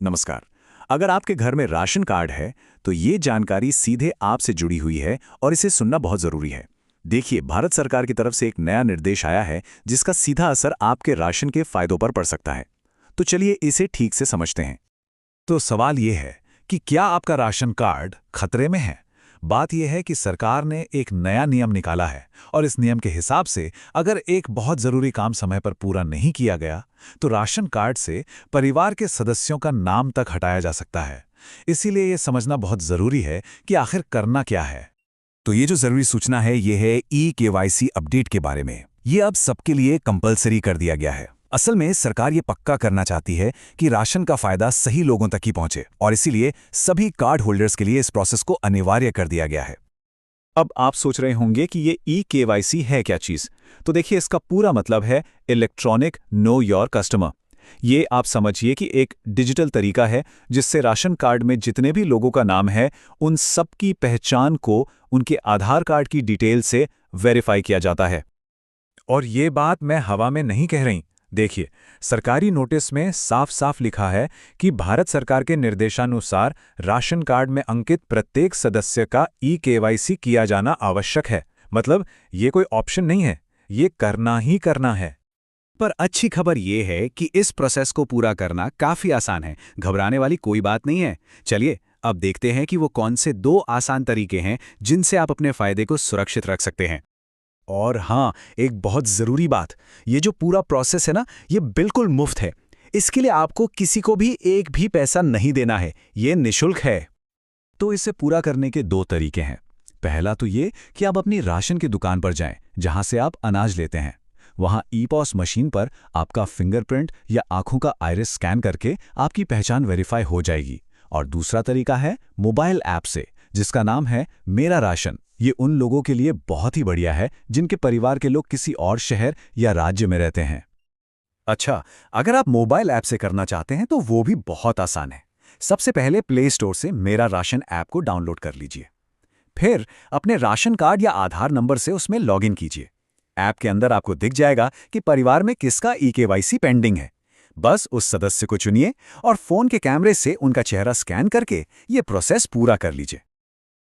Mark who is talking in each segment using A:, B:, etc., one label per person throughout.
A: नमस्कार। अगर आपके घर में राशन कार्ड है तो ये जानकारी सीधे आपसे जुड़ी हुई है और इसे सुनना बहुत जरूरी है। देखिए, भारत सरकार की तरफ से एक नया निर्देश आया है जिसका सीधा असर आपके राशन के फायदों पर पड़ सकता है। तो चलिए इसे ठीक से समझते हैं।
B: तो सवाल ये है कि क्या आपका राशन कार्ड खतरे में है। बात यह है कि सरकार ने एक नया नियम निकाला है और इस नियम के हिसाब से अगर एक बहुत जरूरी काम समय पर पूरा नहीं किया गया तो राशन कार्ड से परिवार के सदस्यों का नाम तक हटाया जा सकता है। इसीलिए यह समझना बहुत जरूरी है कि आखिर करना क्या है।
C: तो ये जो जरूरी सूचना है ये है ई-केवाईसी अपडेट के बारे में। ये अब सबके लिए कंपलसरी कर दिया गया है। असल में सरकार ये पक्का करना चाहती है कि राशन का फायदा सही लोगों तक ही पहुंचे और इसीलिए सभी कार्ड होल्डर्स के लिए इस प्रोसेस को अनिवार्य कर दिया गया है।
A: अब आप सोच रहे होंगे कि ये ई-केवाईसी है क्या चीज। तो देखिए, इसका पूरा मतलब है इलेक्ट्रॉनिक नो योर कस्टमर। ये आप समझिए कि एक डिजिटल तरीका है जिससे राशन कार्ड में जितने भी लोगों का नाम है उन सब की पहचान को उनके आधार कार्ड की डिटेल से वेरीफाई किया जाता है।
B: और ये बात मैं हवा में नहीं कह रही। देखिए, सरकारी नोटिस में साफ साफ लिखा है कि भारत सरकार के निर्देशानुसार राशन कार्ड में अंकित प्रत्येक सदस्य का ई-केवाईसी किया जाना आवश्यक है। मतलब ये कोई ऑप्शन नहीं है, ये करना ही करना है।
C: पर अच्छी खबर ये है कि इस प्रोसेस को पूरा करना काफी आसान है। घबराने वाली कोई बात नहीं है। चलिए अब देखते हैं कि वो कौन से 2 आसान तरीके हैं जिनसे आप अपने फायदे को सुरक्षित रख सकते हैं। और हाँ, एक बहुत ज़रूरी बात, ये जो पूरा प्रोसेस है ना, ये बिल्कुल मुफ्त है। इसके लिए आपको किसी को भी एक भी पैसा नहीं देना है, ये निःशुल्क है।
B: तो इसे पूरा करने के 2 तरीके हैं। पहला तो ये कि आप अपनी राशन की दुकान पर जाएं, जहां से आप अनाज लेते हैं। वहां ई-पॉस मशीन पर आपका फिंगरप्रिंट या आंखों का आइरिस स्कैन करके आपकी पहचान वेरीफाई हो जाएगी। और दूसरा तरीका है मोबाइल ऐप से, जिसका नाम है मेरा राशन। ये उन लोगों के लिए बहुत ही बढ़िया है जिनके परिवार के लोग किसी और शहर या राज्य में रहते हैं।
C: अच्छा, अगर आप मोबाइल ऐप से करना चाहते हैं तो वो भी बहुत आसान है। सबसे पहले प्ले स्टोर से मेरा राशन ऐप को डाउनलोड कर लीजिए। फिर अपने राशन कार्ड या आधार नंबर से उसमें लॉगिन कीजिए। ऐप के अंदर आपको दिख जाएगा कि परिवार में किसका ई-केवाईसी पेंडिंग है। बस उस सदस्य को चुनिए और फोन के कैमरे से उनका चेहरा स्कैन करके ये प्रोसेस पूरा कर लीजिए।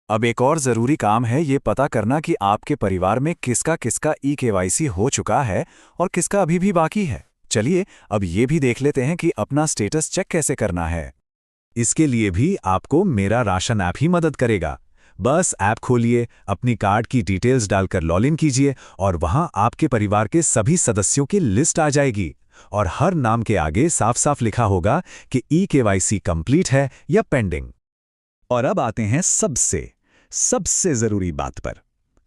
A: अब एक और जरूरी काम है ये पता करना कि आपके परिवार में किसका किसका ई-केवाईसी हो चुका है और किसका अभी भी बाकी है। चलिए अब ये भी देख लेते हैं कि अपना स्टेटस चेक कैसे करना है।
B: इसके लिए भी आपको मेरा राशन ऐप ही मदद करेगा। बस ऐप खोलिए, अपनी कार्ड की डिटेल्स डालकर लॉगिन कीजिए और वहां आपके परिवार के सभी सदस्यों की लिस्ट आ जाएगी और हर नाम के आगे साफ साफ लिखा होगा कि ई-केवाईसी कंप्लीट है या पेंडिंग। और अब आते हैं सबसे जरूरी बात पर।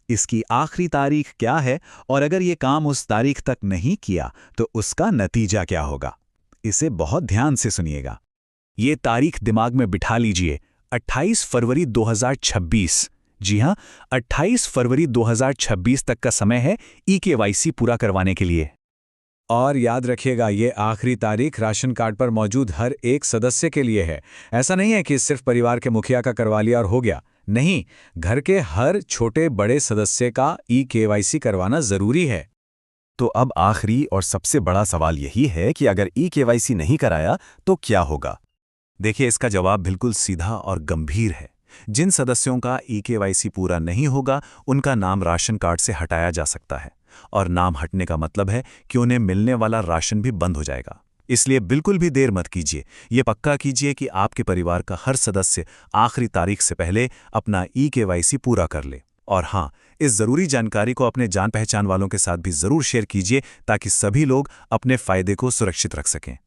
B: इसकी आखिरी तारीख क्या है और अगर ये काम उस तारीख तक नहीं किया तो उसका नतीजा क्या होगा। इसे बहुत ध्यान से सुनिएगा। ये तारीख दिमाग में बिठा लीजिए, 28 फरवरी 2026। जी हां, 28 फरवरी 2026 तक का समय है ई-केवाईसी पूरा करवाने के लिए। और याद रखिएगा, ये आखिरी तारीख राशन कार्ड पर मौजूद हर एक सदस्य के लिए है। ऐसा नहीं है कि सिर्फ परिवार के मुखिया का करवा लिया और हो गया। नहीं, घर के हर छोटे बड़े सदस्य का ई-केवाईसी करवाना जरूरी है।
C: तो अब आखिरी और सबसे बड़ा सवाल यही है कि अगर ई-केवाईसी नहीं कराया तो क्या होगा। देखिए, इसका जवाब बिल्कुल सीधा और गंभीर है। जिन सदस्यों का ई-केवाईसी पूरा नहीं होगा उनका नाम राशन कार्ड से हटाया जा सकता है और नाम हटने का मतलब है कि उन्हें मिलने वाला राशन भी बंद हो जाएगा। इसलिए बिल्कुल भी देर मत कीजिए। ये पक्का कीजिए कि आपके परिवार का हर सदस्य आखिरी तारीख से पहले अपना ई-केवाईसी पूरा कर ले। और हाँ, इस जरूरी जानकारी को अपने जान पहचान वालों के साथ भी जरूर शेयर कीजिए ताकि सभी लोग अपने फायदे को सुरक्षित रख सकें।